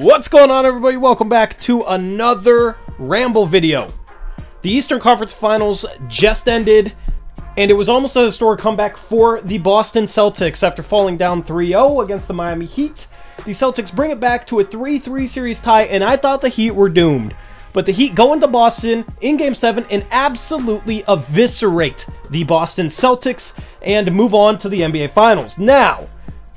What's going on, everybody? Welcome back to another Ramble video. The Eastern Conference Finals just ended, and it was almost a historic comeback for the Boston Celtics after falling down 3-0 against the Miami Heat. The Celtics bring it back to a 3-3 series tie, and I thought the Heat were doomed. But the Heat go into Boston in Game 7 and absolutely eviscerate the Boston Celtics and move on to the NBA Finals. Now,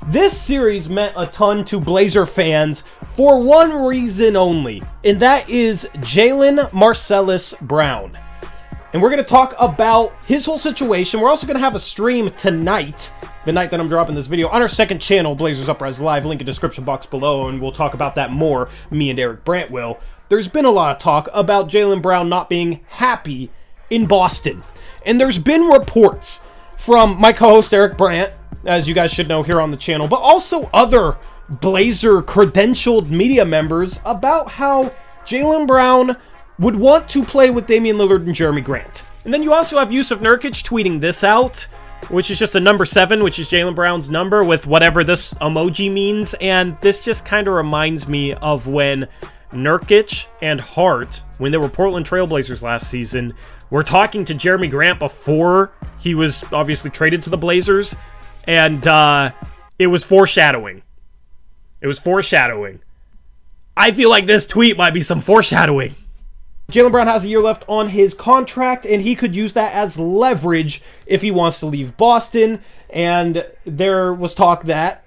this series meant a ton to Blazer fans for one reason only, and that is Jaylen Marcellus Brown. And we're going to talk about his whole situation. We're also going to have a stream tonight, the night that I'm dropping this video, on our second channel, Blazers Uprise Live, link in the description box below, and we'll talk about that more, me and Eric Brandt will. There's been a lot of talk about Jaylen Brown not being happy in Boston. And there's been reports from my co-host Eric Brandt, as you guys should know here on the channel, but also other Blazer credentialed media members about how Jaylen Brown would want to play with Damian Lillard and Jeremy Grant. And then you also have Jusuf Nurkic tweeting this out, which is just a number 7, which is Jaylen Brown's number with whatever this emoji means. And this just kind of reminds me of when Nurkic and Hart, when they were Portland Trailblazers last season, were talking to Jeremy Grant before he was obviously traded to the Blazers. And it was foreshadowing. It was foreshadowing. I feel like this tweet might be some foreshadowing. Jaylen Brown has a year left on his contract, and he could use that as leverage if he wants to leave Boston. And there was talk that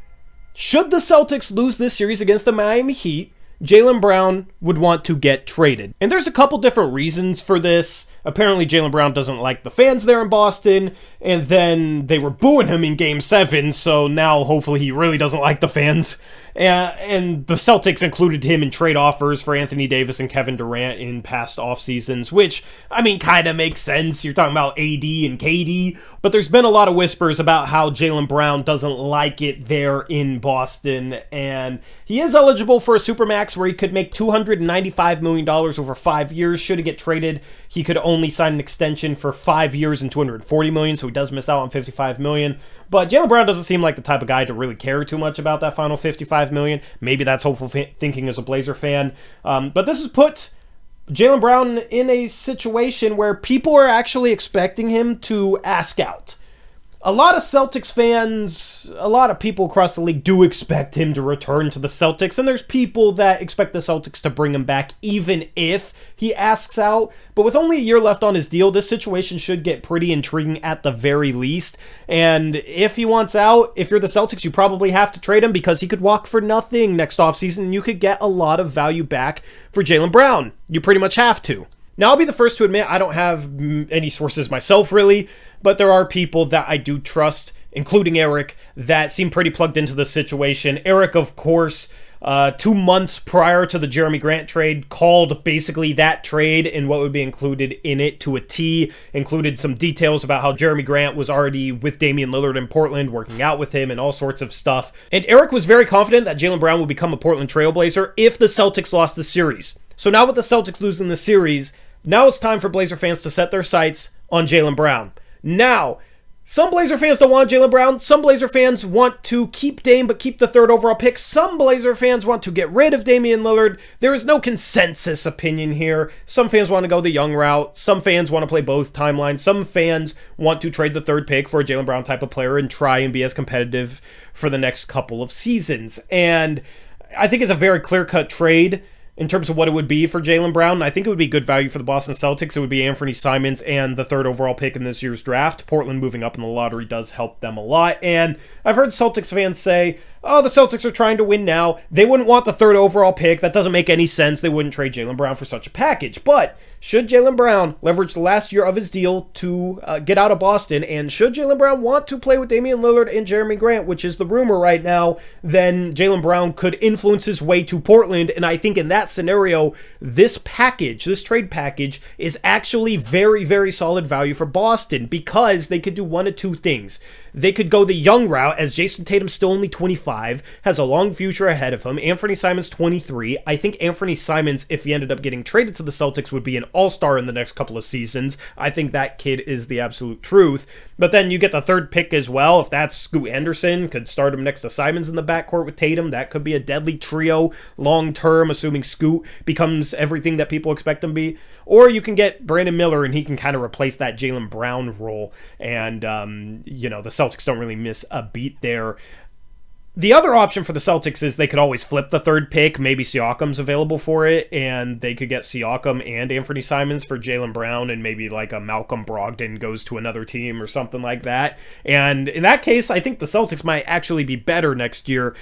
should the Celtics lose this series against the Miami Heat, Jaylen Brown would want to get traded. And there's a couple different reasons for this. Apparently, Jaylen Brown doesn't like the fans there in Boston, and then they were booing him in Game 7, so now hopefully he really doesn't like the fans. And the Celtics included him in trade offers for Anthony Davis and Kevin Durant in past off seasons, which, I mean, kind of makes sense. You're talking about AD and KD, but there's been a lot of whispers about how Jaylen Brown doesn't like it there in Boston, and he is eligible for a Supermax where he could make $295 million over 5 years. Should he get traded, he could only sign an extension for 5 years and $240 million, so he does miss out on $55 million. But Jaylen Brown doesn't seem like the type of guy to really care too much about that final $55 million. Maybe that's hopeful thinking as a Blazer fan. But this has put Jaylen Brown in a situation where people are actually expecting him to ask out. A lot of Celtics fans, a lot of people across the league do expect him to return to the Celtics, and there's people that expect the Celtics to bring him back even if he asks out. But with only a year left on his deal, this situation should get pretty intriguing at the very least. And if he wants out, if you're the Celtics, you probably have to trade him because he could walk for nothing next offseason, and you could get a lot of value back for Jaylen Brown. You pretty much have to. Now, I'll be the first to admit I don't have any sources myself, really, but there are people that I do trust, including Eric, that seem pretty plugged into the situation. Eric, of course, 2 months prior to the Jeremy Grant trade, called basically that trade and what would be included in it to a T, included some details about how Jeremy Grant was already with Damian Lillard in Portland, working out with him and all sorts of stuff. And Eric was very confident that Jaylen Brown would become a Portland Trailblazer if the Celtics lost the series. So now with the Celtics losing the series, now it's time for Blazer fans to set their sights on Jaylen Brown. Now, some Blazer fans don't want Jaylen Brown. Some Blazer fans want to keep Dame but keep the 3rd overall pick. Some Blazer fans want to get rid of Damian Lillard. There is no consensus opinion here. Some fans want to go the young route. Some fans want to play both timelines. Some fans want to trade the 3rd pick for a Jaylen Brown type of player and try and be as competitive for the next couple of seasons. And I think it's a very clear-cut trade in terms of what it would be for Jaylen Brown. I think it would be good value for the Boston Celtics. It would be Anfernee Simons and the 3rd overall pick in this year's draft. Portland moving up in the lottery does help them a lot. And I've heard Celtics fans say, oh, the Celtics are trying to win now. They wouldn't want the 3rd overall pick. That doesn't make any sense. They wouldn't trade Jaylen Brown for such a package. But should Jaylen Brown leverage the last year of his deal to get out of Boston, and should Jaylen Brown want to play with Damian Lillard and Jeremy Grant, which is the rumor right now, then Jaylen Brown could influence his way to Portland. And I think in that scenario, this package, this trade package, is actually very, very solid value for Boston because they could do one of two things. They could go the young route, as Jason Tatum's still only 25. 25, has a long future ahead of him. Anfernee Simons, 23. I think Anfernee Simons, if he ended up getting traded to the Celtics, would be an all-star in the next couple of seasons. I think that kid is the absolute truth. But then you get the third pick as well. If that's Scoot Anderson, could start him next to Simons in the backcourt with Tatum. That could be a deadly trio long-term, assuming Scoot becomes everything that people expect him to be. Or you can get Brandon Miller, and he can kind of replace that Jaylen Brown role. And, the Celtics don't really miss a beat there. The other option for the Celtics is they could always flip the third pick. Maybe Siakam's available for it, and they could get Siakam and Anfernee Simons for Jaylen Brown, and maybe like a Malcolm Brogdon goes to another team or something like that. And in that case, I think the Celtics might actually be better next year.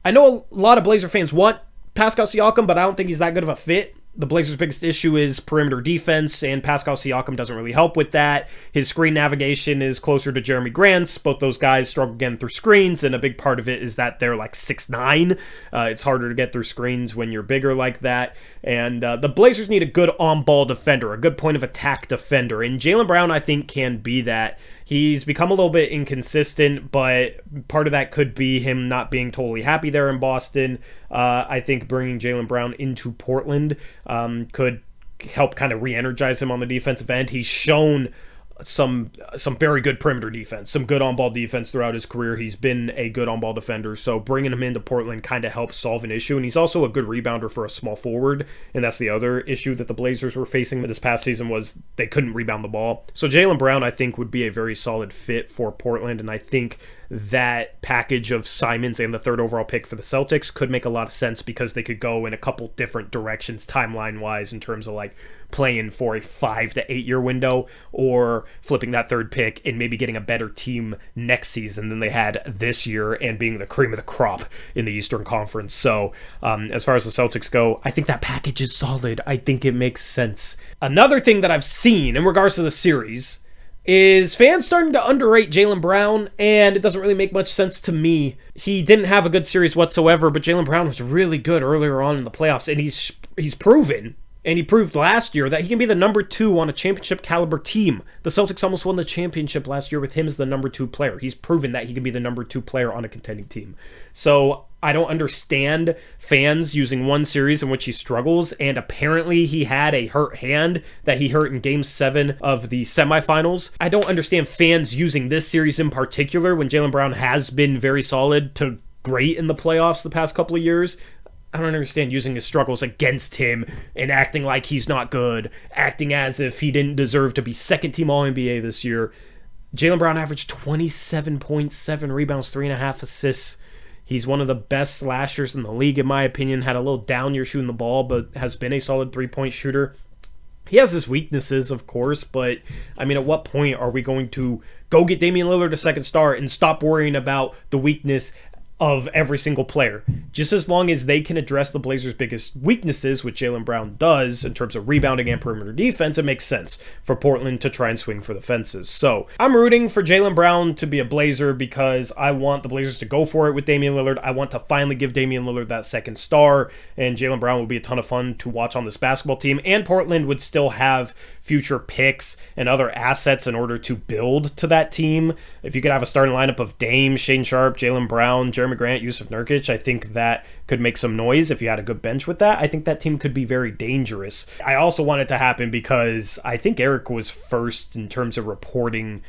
I know a lot of Blazer fans want Pascal Siakam, but I don't think he's that good of a fit. The Blazers' biggest issue is perimeter defense, and Pascal Siakam doesn't really help with that. His screen navigation is closer to Jeremy Grant's. Both those guys struggle getting through screens, and a big part of it is that they're like 6'9". It's harder to get through screens when you're bigger like that. And the Blazers need a good on-ball defender, a good point of attack defender, and Jaylen Brown, I think, can be that. He's become a little bit inconsistent, but part of that could be him not being totally happy there in Boston. I think bringing Jaylen Brown into Portland could help kind of re-energize him on the defensive end. He's shown some very good perimeter defense, some good on-ball defense throughout his career. He's been a good on-ball defender, so bringing him into Portland kind of helps solve an issue, and he's also a good rebounder for a small forward, and that's the other issue that the Blazers were facing this past season was they couldn't rebound the ball. So Jaylen Brown, I think, would be a very solid fit for Portland, and I think that package of Simons and the third overall pick for the Celtics could make a lot of sense because they could go in a couple different directions timeline-wise in terms of like playing for a 5 to 8 year window or flipping that third pick and maybe getting a better team next season than they had this year and being the cream of the crop in the Eastern Conference. So as far as the Celtics go, I think that package is solid. I think it makes sense. Another thing that I've seen in regards to the series is fans starting to underrate Jaylen Brown, and it doesn't really make much sense to me. He didn't have a good series whatsoever, but Jaylen Brown was really good earlier on in the playoffs, and he's proven, and he proved last year, that he can be the number 2 on a championship caliber team. The Celtics almost won the championship last year with him as the number 2 player. He's proven that he can be the number 2 player on a contending team. So I don't understand fans using one series in which he struggles, and apparently he had a hurt hand that he hurt in Game 7 of the semifinals. I don't understand fans using this series in particular when Jaylen Brown has been very solid to great in the playoffs the past couple of years. I don't understand using his struggles against him and acting like he's not good, acting as if he didn't deserve to be second-team All-NBA this year. Jaylen Brown averaged 27.7 rebounds, 3.5 assists. He's one of the best slashers in the league, in my opinion. Had a little down year shooting the ball, but has been a solid three-point shooter. He has his weaknesses, of course, but, I mean, at what point are we going to go get Damian Lillard a second star and stop worrying about the weakness of every single player? Just as long as they can address the Blazers' biggest weaknesses, which Jaylen Brown does in terms of rebounding and perimeter defense, it makes sense for Portland to try and swing for the fences. So I'm rooting for Jaylen Brown to be a Blazer because I want the Blazers to go for it with Damian Lillard. I want to finally give Damian Lillard that second star, and Jaylen Brown will be a ton of fun to watch on this basketball team, and Portland would still have future picks and other assets in order to build to that team. If you could have a starting lineup of Dame, Shane Sharp, Jaylen Brown, Jeremy Grant, Yusuf Nurkic, I think that could make some noise. If you had a good bench with that, I think that team could be very dangerous. I also want it to happen because I think Eric was first in terms of reporting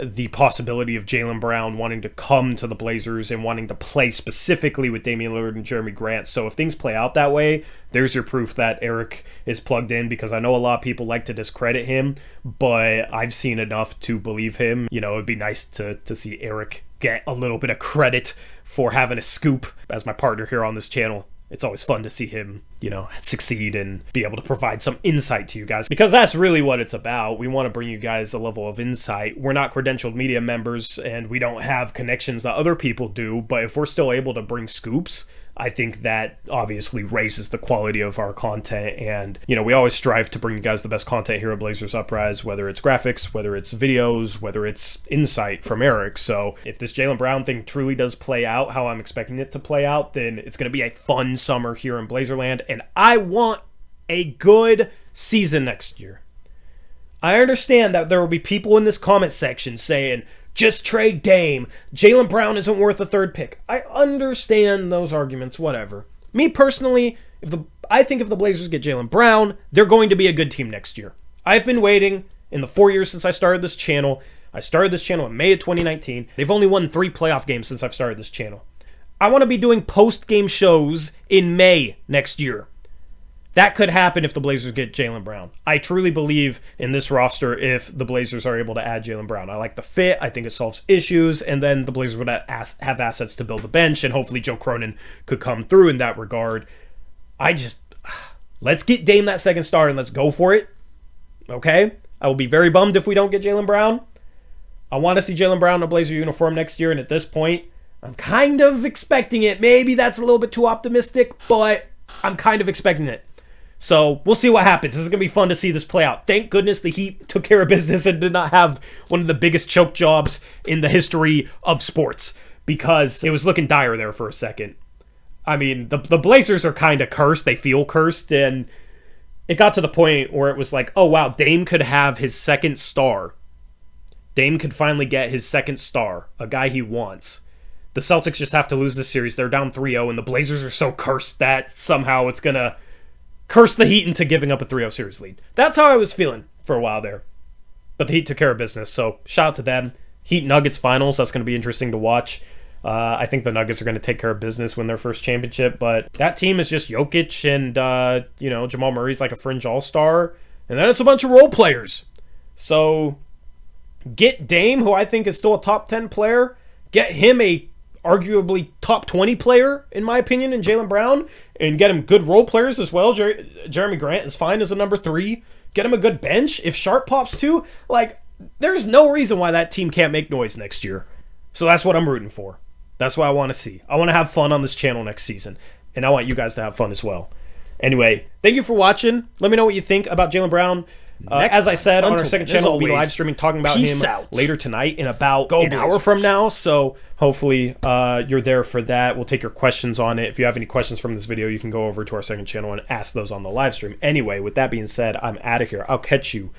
the possibility of Jaylen Brown wanting to come to the Blazers and wanting to play specifically with Damian Lillard and Jeremy Grant. So if things play out that way, there's your proof that Eric is plugged in, because I know a lot of people like to discredit him, but I've seen enough to believe him. You know, it'd be nice to see Eric get a little bit of credit for having a scoop as my partner here on this channel. It's always fun to see him, you know, succeed and be able to provide some insight to you guys, because that's really what it's about. We want to bring you guys a level of insight. We're not credentialed media members and we don't have connections that other people do, but if we're still able to bring scoops, I think that obviously raises the quality of our content. And, you know, we always strive to bring you guys the best content here at Blazers Uprise, whether it's graphics, whether it's videos, whether it's insight from Eric. So if this Jaylen Brown thing truly does play out how I'm expecting it to play out, then it's going to be a fun summer here in Blazerland. And I want a good season next year. I understand that there will be people in this comment section saying, Just trade Dame. Jaylen Brown isn't worth a third pick. I understand those arguments, whatever. Me personally, I think if the Blazers get Jaylen Brown, they're going to be a good team next year. I've been waiting in the 4 years since I started this channel. I started this channel in May of 2019. They've only won 3 playoff games since I've started this channel. I want to be doing post-game shows in May next year. That could happen if the Blazers get Jaylen Brown. I truly believe in this roster if the Blazers are able to add Jaylen Brown. I like the fit. I think it solves issues. And then the Blazers would have assets to build the bench. And hopefully Joe Cronin could come through in that regard. Let's get Dame that second star and let's go for it. Okay? I will be very bummed if we don't get Jaylen Brown. I want to see Jaylen Brown in a Blazer uniform next year. And at this point, I'm kind of expecting it. Maybe that's a little bit too optimistic, but I'm kind of expecting it. So we'll see what happens. This is going to be fun to see this play out. Thank goodness the Heat took care of business and did not have one of the biggest choke jobs in the history of sports, because it was looking dire there for a second. I mean, the Blazers are kind of cursed. They feel cursed, and it got to the point where it was like, oh wow, Dame could have his second star. Dame could finally get his second star, a guy he wants. The Celtics just have to lose this series. They're down 3-0, and the Blazers are so cursed that somehow it's going to curse the Heat into giving up a 3-0 series lead. That's how I was feeling for a while there. But the Heat took care of business, so shout out to them. Heat Nuggets finals, that's going to be interesting to watch. I think the Nuggets are going to take care of business, win their first championship, but that team is just Jokic and, Jamal Murray's like a fringe all-star, and then it's a bunch of role players. So get Dame, who I think is still a top 10 player, get him a arguably top 20 player, in my opinion, in Jaylen Brown, and get him good role players as well. Jeremy Grant is fine as a number 3. Get him a good bench. If Sharp pops too, there's no reason why that team can't make noise next year. So that's what I'm rooting for. That's what I want to see. I want to have fun on this channel next season, and I want you guys to have fun as well. Anyway, thank you for watching. Let me know what you think about Jaylen Brown. As I said, on our second channel, we'll be live streaming talking about him later tonight in about an hour from now. So hopefully you're there for that. We'll take your questions on it. If you have any questions from this video, you can go over to our second channel and ask those on the live stream. Anyway, with that being said, I'm out of here. I'll catch you